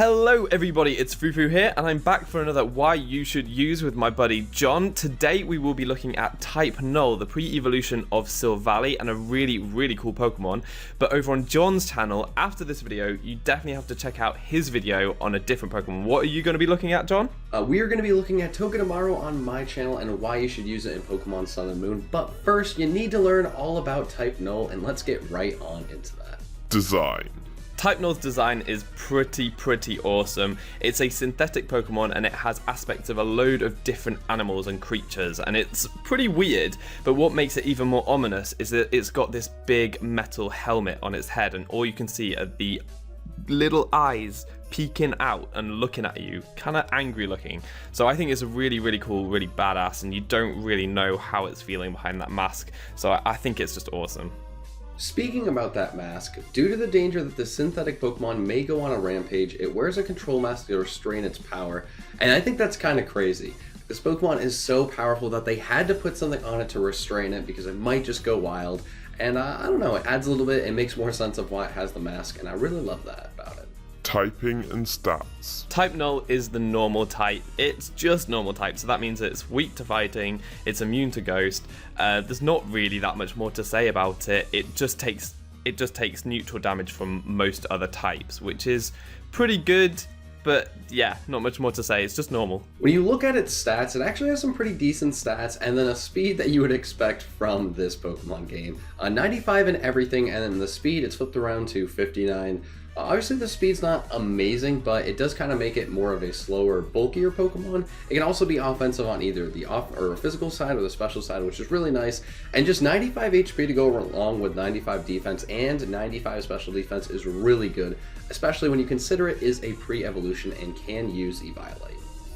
Hello everybody, it's Fufu here, and I'm back for another Why You Should Use with my buddy John. Today we will be looking at Type Null, the pre-evolution of Silvally, and a really cool Pokemon. But over on John's channel, after this video, you definitely have to check out his video on a different Pokemon. What are you going to be looking at, John? We are going to be looking at Togedemaru on my channel and why you should use it in Pokemon Sun and Moon. But first, you need to learn all about Type Null, and let's get right on into that. Design. Type Null's design is pretty awesome. It's a synthetic Pokemon and it has aspects of a load of different animals and creatures, and it's pretty weird, but what makes it even more ominous is that it's got this big metal helmet on its head, and all you can see are the little eyes peeking out and looking at you, kind of angry looking. So I think it's really cool, really badass, and you don't really know how it's feeling behind that mask, so I think it's just awesome. Speaking about that mask, due to the danger that the synthetic Pokemon may go on a rampage, it wears a control mask to restrain its power, and I think that's kind of crazy. This Pokemon is so powerful that they had to put something on it to restrain it because it might just go wild, and I don't know, it adds a little bit, it makes more sense of why it has the mask, and I really love that about it. Typing and stats. Type Null is the normal type. It's just normal type, so that means it's weak to fighting, it's immune to ghost. There's not really that much more to say about it. It just takes neutral damage from most other types, which is pretty good, but yeah, not much more to say. It's just normal. When you look at its stats, it actually has some pretty decent stats, and then a speed that you would expect from this Pokemon game. 95 in everything, and then the speed, it's flipped around to 59. Obviously the speed's not amazing, but it does kind of make it more of a slower, bulkier Pokemon. It can also be offensive on either the physical side or the special side, which is really nice. And just 95 HP to go along with 95 defense and 95 special defense is really good, especially when you consider it is a pre-evolution and can use Eviolite.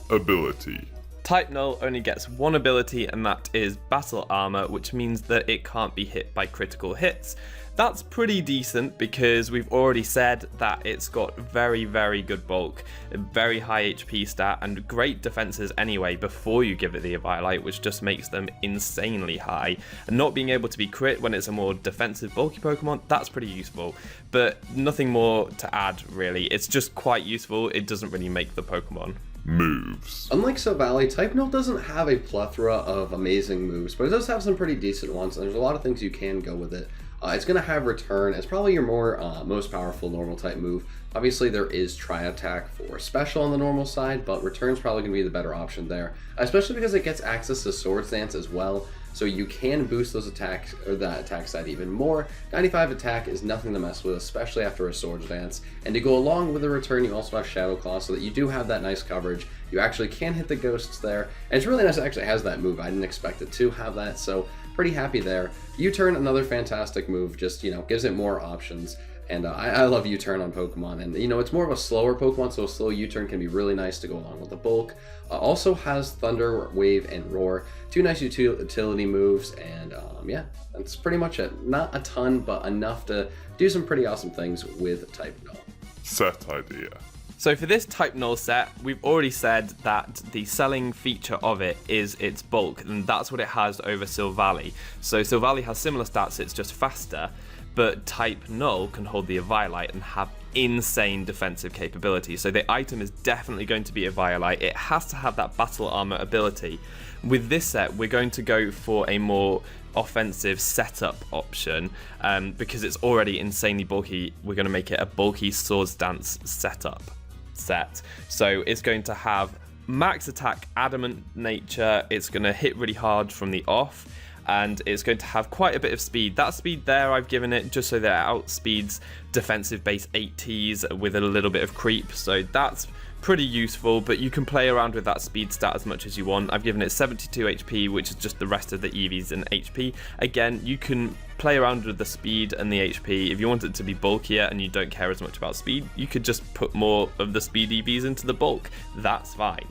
Ability. Type Null only gets one ability, and that is Battle Armor, which means that it can't be hit by critical hits. That's pretty decent because we've already said that it's got very good bulk, a very high HP stat, and great defenses anyway before you give it the Eviolite, which just makes them insanely high. And not being able to be crit when it's a more defensive, bulky Pokemon, that's pretty useful. But nothing more to add, really. It's just quite useful. It doesn't really make the Pokemon. Moves. Unlike Silvally, Type Null doesn't have a plethora of amazing moves, but it does have some pretty decent ones, and there's a lot of things you can go with it. It's going to have Return. It's probably your most powerful normal type move. Obviously there is Tri-Attack for special on the normal side, but Return's probably going to be the better option there, especially because it gets access to Swords Dance as well, so you can boost those attacks, or that attack side even more. 95 attack is nothing to mess with, especially after a Swords Dance, and to go along with the Return you also have Shadow Claw, so that you do have that nice coverage. You actually can hit the ghosts there, and it's really nice it actually has that move. I didn't expect it to have that, so pretty happy there. U-Turn, another fantastic move, just, gives it more options. And I love U-Turn on Pokemon, and it's more of a slower Pokemon, so a slow U-Turn can be really nice to go along with the bulk. Also has Thunder, Wave, and Roar, two nice utility moves, and yeah, that's pretty much it. Not a ton, but enough to do some pretty awesome things with Type Null. Set idea. So for this Type Null set, we've already said that the selling feature of it is its bulk, and that's what it has over Silvally. So Silvally has similar stats, it's just faster, but Type Null can hold the Eviolite and have insane defensive capability. So the item is definitely going to be Eviolite. It has to have that Battle Armor ability. With this set, we're going to go for a more offensive setup option because it's already insanely bulky. We're going to make it a bulky Swords Dance setup set. So it's going to have max attack, adamant nature, it's going to hit really hard from the off, and it's going to have quite a bit of speed. That speed there I've given it just so that it outspeeds defensive base 80s with a little bit of creep, so that's pretty useful, but you can play around with that speed stat as much as you want. I've given it 72 HP, which is just the rest of the EVs in HP. Again, you can play around with the speed and the HP. If you want it to be bulkier and you don't care as much about speed, you could just put more of the speed EVs into the bulk. That's fine.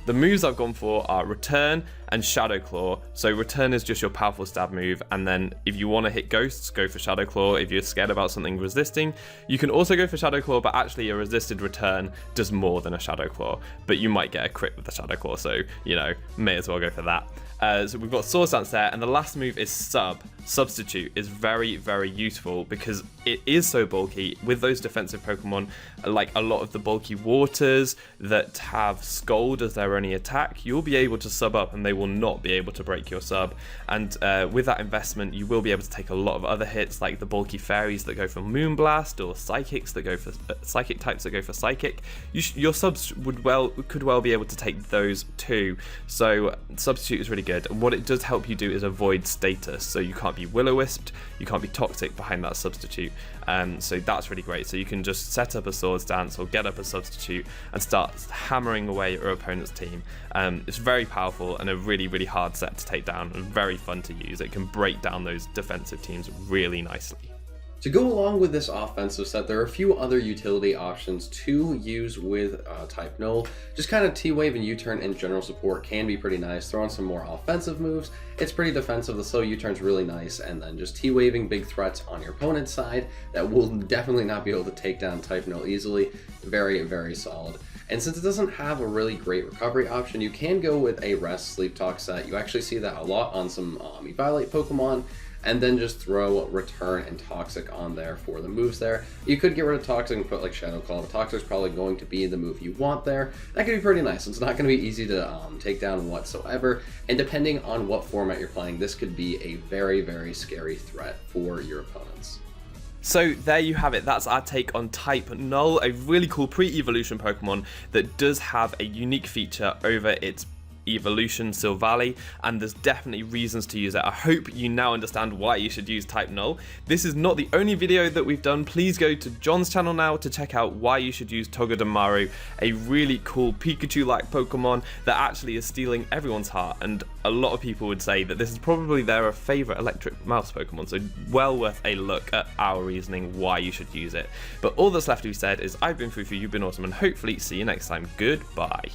The moves I've gone for are Return, and Shadow Claw. So return is just your powerful stab move, and then if you want to hit ghosts, go for Shadow Claw. If you're scared about something resisting, you can also go for Shadow Claw, but actually a resisted return does more than a Shadow Claw, but you might get a crit with the Shadow Claw, so may as well go for that. So we've got Sword Stance there, and the last move is Substitute is very, very useful because it is so bulky. With those defensive Pokemon, like a lot of the bulky waters that have Scold as their only attack, you'll be able to sub up and they will not be able to break your sub. And with that investment, you will be able to take a lot of other hits, like the bulky fairies that go for Moonblast, or psychics that go for psychic types that go for psychic. Your subs could well be able to take those too. So Substitute is really good. And what it does help you do is avoid status, so you can't be Will-O-Wisped, you can't be Toxic behind that Substitute. So that's really great. So you can just set up a Sword Stance or get up a Substitute and start hammering away at your opponent's team. It's very powerful and a really, really hard set to take down, and very fun to use. It can break down those defensive teams really nicely. To go along with this offensive set, there are a few other utility options to use with type Null. Just kind of T-Wave and U-Turn and general support can be pretty nice. Throw on some more offensive moves. It's pretty defensive. The slow U-Turn's really nice. And then just T-Waving big threats on your opponent's side that will definitely not be able to take down type Null easily. Very, very solid. And since it doesn't have a really great recovery option, you can go with a Rest Sleep Talk set. You actually see that a lot on some Eviolite Pokemon. And then just throw Return and Toxic on there for the moves there. You could get rid of Toxic and put like Shadow Claw, but Toxic's probably going to be the move you want there. That could be pretty nice. It's not going to be easy to take down whatsoever, and depending on what format you're playing, this could be a very, very scary threat for your opponents. So there you have it, that's our take on Type Null, a really cool pre-evolution Pokemon that does have a unique feature over its evolution Silvally, and there's definitely reasons to use it. I hope you now understand why you should use Type Null. This is not the only video that we've done. Please go to John's channel now to check out why you should use Togedemaru, a really cool Pikachu-like Pokemon that actually is stealing everyone's heart, and a lot of people would say that this is probably their favourite electric mouse Pokemon, so well worth a look at our reasoning why you should use it. But all that's left to be said is I've been Fufu, you've been awesome, and hopefully see you next time. Goodbye.